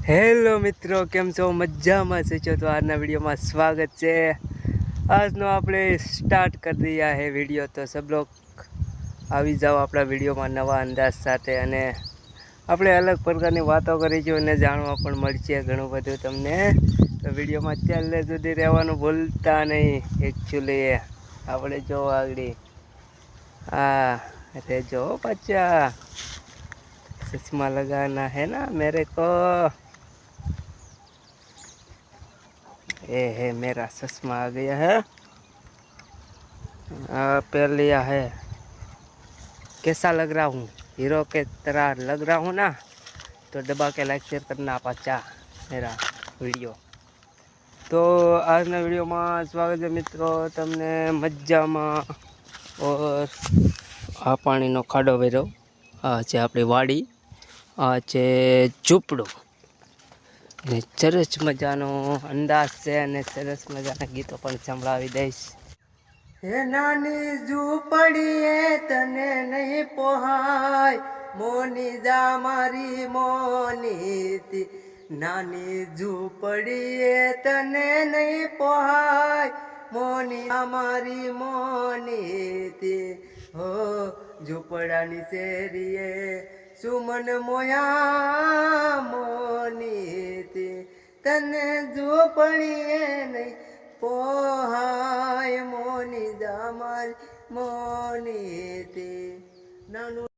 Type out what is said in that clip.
Hello મિત્રો, કેમ છો? મજામાં છો તો આજના વિડીયોમાં સ્વાગત છે। આજનો આપણે સ્ટાર્ટ કરી રહ્યા છે વિડીયો, તો સબ લોગ આવી જાઓ આપણા વિડીયોમાં નવા અંદાજ સાથે, અને આપણે અલગ પ્રકારની વાતો કરીશું અને જાણવા પણ મળશે ઘણું બધું તમને। તો વિડીયોમાં છેલ્લે સુધી રહેવાનું ભૂલતા નહીં। એકચ્યુઅલી આપણે જો આગળ અરે જો बच्चा चश्मा लगाना है ना मेरे को। ये है मेरा चश्मा आ गया है, पहन लिया है। कैसा लग रहा हूँ? हीरो के तरह लग रहा हूँ ना? तो दबा के लाइक शेयर करना पाचा मेरा वीडियो। तो આજના વિડીયોમાં સ્વાગત છે મિત્રો તમને મજામાં। ઓર આ પાણીનો ખાડો વેરો, આ છે આપણી વાડી, આ છે ઝૂંપડું, ને સરસ મજાનો અંદાજ છે અને સરસ મજાના ગીતો પણ સંભળાવી દઈશ। હે નાની ઝૂંપડીએ તને નહીં પોહાય, મોની જા મારી મોનીતી। નાની ઝૂંપડીએ તને નહીં પોહાય, મોની જા મારી મોનીતી। હો ઝૂંપડાની શેરીએ સુમન મોયા મોનીતી। તને ઝૂંપડીએ નહીં પોહાય, મોની જા મારી મોનીતી। નાનું